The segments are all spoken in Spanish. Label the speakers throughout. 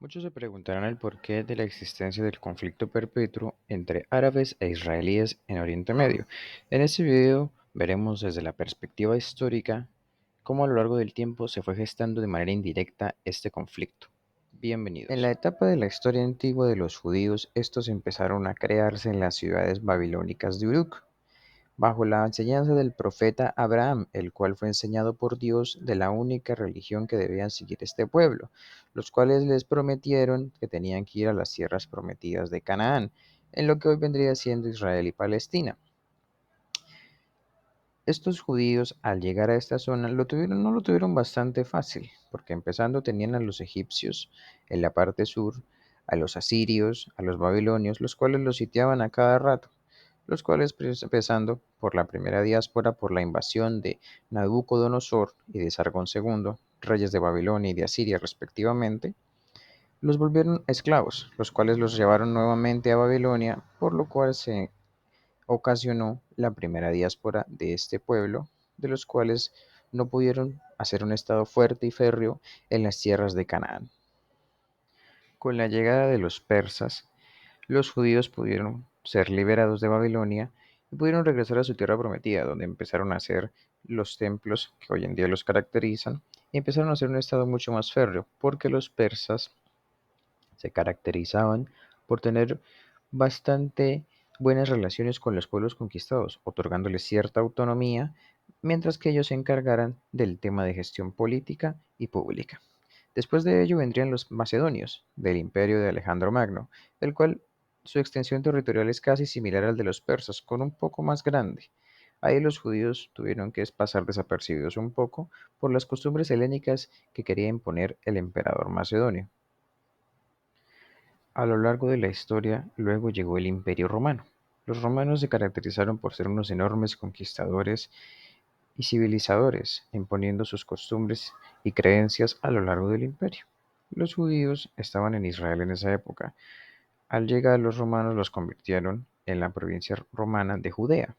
Speaker 1: Muchos se preguntarán el porqué de la existencia del conflicto perpetuo entre árabes e israelíes en Oriente Medio. En este video veremos desde la perspectiva histórica cómo a lo largo del tiempo se fue gestando de manera indirecta este conflicto. Bienvenidos. En la etapa de la historia antigua de los judíos, estos empezaron a crearse en las ciudades babilónicas de Uruk, bajo la enseñanza del profeta Abraham, el cual fue enseñado por Dios de la única religión que debían seguir este pueblo, los cuales les prometieron que tenían que ir a las tierras prometidas de Canaán, en lo que hoy vendría siendo Israel y Palestina. Estos judíos, al llegar a esta zona, no lo tuvieron bastante fácil, porque empezando tenían a los egipcios en la parte sur, a los asirios, a los babilonios, los cuales los sitiaban a cada rato, los cuales, empezando por la primera diáspora, por la invasión de Nabucodonosor y de Sargón II, reyes de Babilonia y de Asiria respectivamente, los volvieron esclavos, los cuales los llevaron nuevamente a Babilonia, por lo cual se ocasionó la primera diáspora de este pueblo, de los cuales no pudieron hacer un estado fuerte y férreo en las tierras de Canaán. Con la llegada de los persas, los judíos pudieron ser liberados de Babilonia y pudieron regresar a su tierra prometida, donde empezaron a hacer los templos que hoy en día los caracterizan, y empezaron a hacer un estado mucho más férreo, porque los persas se caracterizaban por tener bastante buenas relaciones con los pueblos conquistados, otorgándoles cierta autonomía, mientras que ellos se encargaran del tema de gestión política y pública. Después de ello vendrían los macedonios, del imperio de Alejandro Magno, el cual su extensión territorial es casi similar al de los persas, con un poco más grande. Ahí los judíos tuvieron que pasar desapercibidos un poco por las costumbres helénicas que quería imponer el emperador macedonio. A lo largo de la historia, luego llegó el Imperio Romano. Los romanos se caracterizaron por ser unos enormes conquistadores y civilizadores, imponiendo sus costumbres y creencias a lo largo del imperio. Los judíos estaban en Israel en esa época. Al llegar los romanos los convirtieron en la provincia romana de Judea.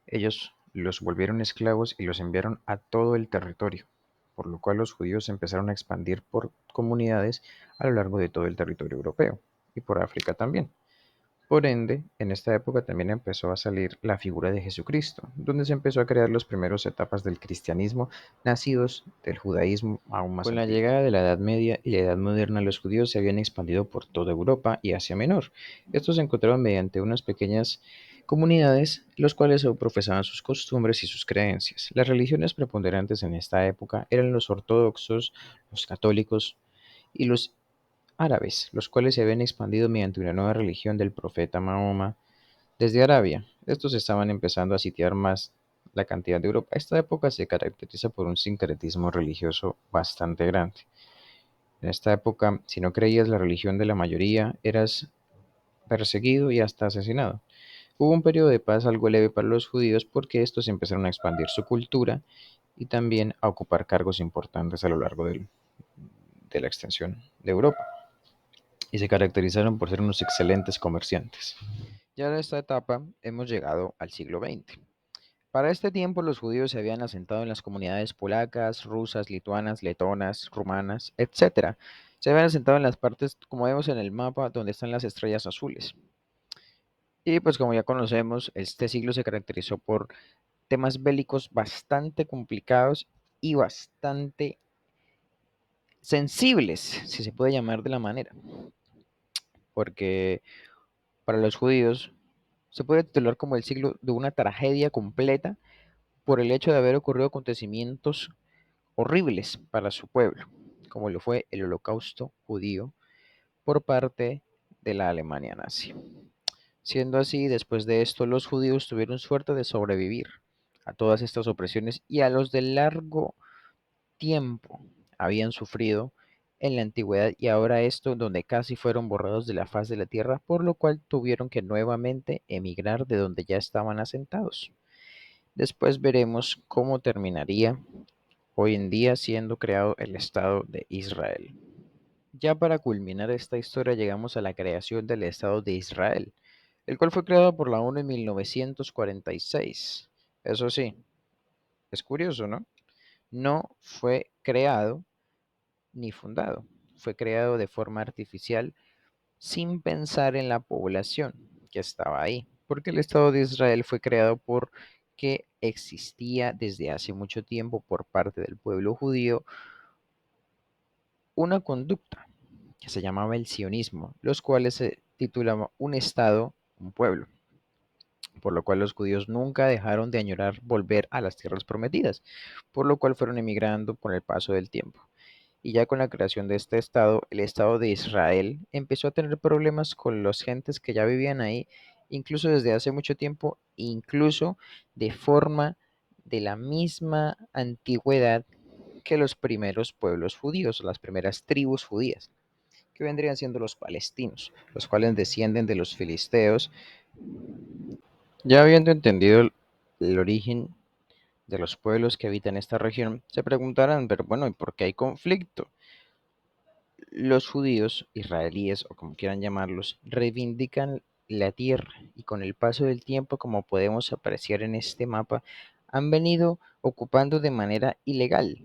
Speaker 1: Ellos los volvieron esclavos y los enviaron a todo el territorio, por lo cual los judíos se empezaron a expandir por comunidades a lo largo de todo el territorio europeo y por África también. Por ende, en esta época también empezó a salir la figura de Jesucristo, donde se empezó a crear las primeras etapas del cristianismo nacidos del judaísmo aún más Con la antiguo. Llegada de la Edad Media y la Edad Moderna, los judíos se habían expandido por toda Europa y Asia Menor. Estos se encontraban mediante unas pequeñas comunidades, los cuales profesaban sus costumbres y sus creencias. Las religiones preponderantes en esta época eran los ortodoxos, los católicos y los árabes, los cuales se habían expandido mediante una nueva religión del profeta Mahoma desde Arabia. Estos estaban empezando a sitiar más la cantidad de Europa. Esta época se caracteriza por un sincretismo religioso bastante grande. En esta época, si no creías la religión de la mayoría, eras perseguido y hasta asesinado. Hubo un periodo de paz algo leve para los judíos porque estos empezaron a expandir su cultura y también a ocupar cargos importantes a lo largo de la extensión de Europa, y se caracterizaron por ser unos excelentes comerciantes. Ya en esta etapa hemos llegado al siglo XX. Para este tiempo los judíos se habían asentado en las comunidades polacas, rusas, lituanas, letonas, rumanas, etc. Se habían asentado en las partes, como vemos en el mapa, donde están las estrellas azules. Y pues como ya conocemos, este siglo se caracterizó por temas bélicos bastante complicados y bastante sensibles, si se puede llamar de la manera, porque para los judíos se puede titular como el siglo de una tragedia completa por el hecho de haber ocurrido acontecimientos horribles para su pueblo, como lo fue el Holocausto judío por parte de la Alemania nazi. Siendo así, después de esto, los judíos tuvieron suerte de sobrevivir a todas estas opresiones y a los de largo tiempo habían sufrido en la antigüedad, y ahora esto donde casi fueron borrados de la faz de la tierra, por lo cual tuvieron que nuevamente emigrar de donde ya estaban asentados. Después veremos cómo terminaría hoy en día siendo creado el Estado de Israel. Ya para culminar esta historia llegamos a la creación del Estado de Israel, el cual fue creado por la ONU en 1946. Eso sí, es curioso, ¿no? No fue creado ni fundado. fue creado de forma artificial sin pensar en la población que estaba ahí, porque el Estado de Israel fue creado porque existía desde hace mucho tiempo por parte del pueblo judío una conducta que se llamaba el sionismo, los cuales se titulaban un Estado, un pueblo, por lo cual los judíos nunca dejaron de añorar volver a las tierras prometidas, por lo cual fueron emigrando con el paso del tiempo. Y ya con la creación de este estado, el Estado de Israel empezó a tener problemas con las gentes que ya vivían ahí, incluso desde hace mucho tiempo, incluso de forma de la misma antigüedad que los primeros pueblos judíos, las primeras tribus judías, que vendrían siendo los palestinos, los cuales descienden de los filisteos. Ya habiendo entendido el origen de los pueblos que habitan esta región, se preguntarán, pero bueno, ¿y por qué hay conflicto? Los judíos, israelíes o como quieran llamarlos, reivindican la tierra y con el paso del tiempo, como podemos apreciar en este mapa, han venido ocupando de manera ilegal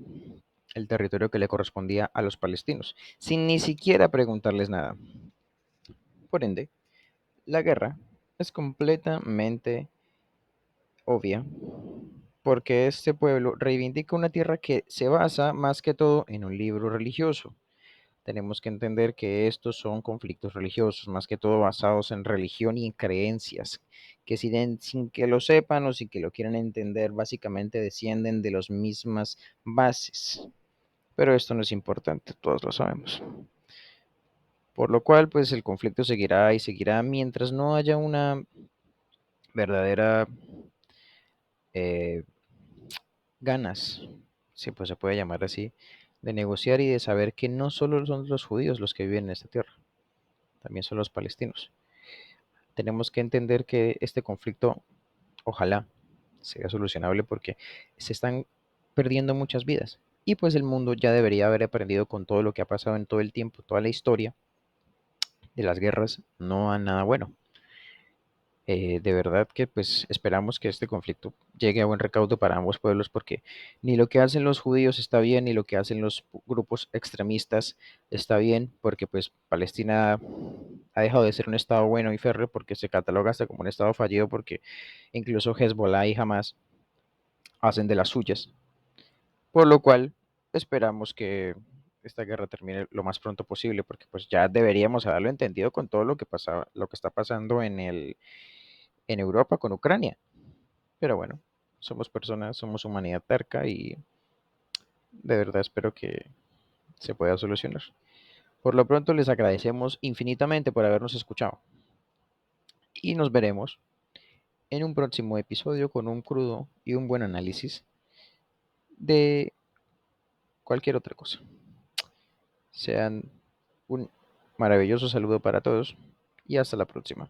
Speaker 1: el territorio que le correspondía a los palestinos, sin ni siquiera preguntarles nada. Por ende, la guerra es completamente obvia porque este pueblo reivindica una tierra que se basa más que todo en un libro religioso. Tenemos que entender que estos son conflictos religiosos, más que todo basados en religión y en creencias, que sin que lo sepan o sin que lo quieran entender, básicamente descienden de las mismas bases. Pero esto no es importante, todos lo sabemos. Por lo cual, pues el conflicto seguirá y seguirá mientras no haya una verdadera eh, ganas, si pues se puede llamar así, de negociar y de saber que no solo son los judíos los que viven en esta tierra, también son los palestinos. Tenemos que entender que este conflicto, ojalá, sea solucionable porque se están perdiendo muchas vidas. Y pues el mundo ya debería haber aprendido con todo lo que ha pasado en todo el tiempo, toda la historia de las guerras, no a nada bueno. De verdad que pues esperamos que este conflicto llegue a buen recaudo para ambos pueblos porque ni lo que hacen los judíos está bien ni lo que hacen los grupos extremistas está bien porque pues Palestina ha dejado de ser un estado bueno y férreo porque se cataloga hasta como un estado fallido porque incluso Hezbollah y Hamas hacen de las suyas, por lo cual esperamos que esta guerra termine lo más pronto posible porque pues ya deberíamos haberlo entendido con todo lo que pasa, lo que está pasando en Europa con Ucrania. Pero bueno, somos personas, somos humanidad terca y de verdad espero que se pueda solucionar. Por lo pronto les agradecemos infinitamente por habernos escuchado y nos veremos en un próximo episodio con un crudo y un buen análisis de cualquier otra cosa. Sean un maravilloso saludo para todos y hasta la próxima.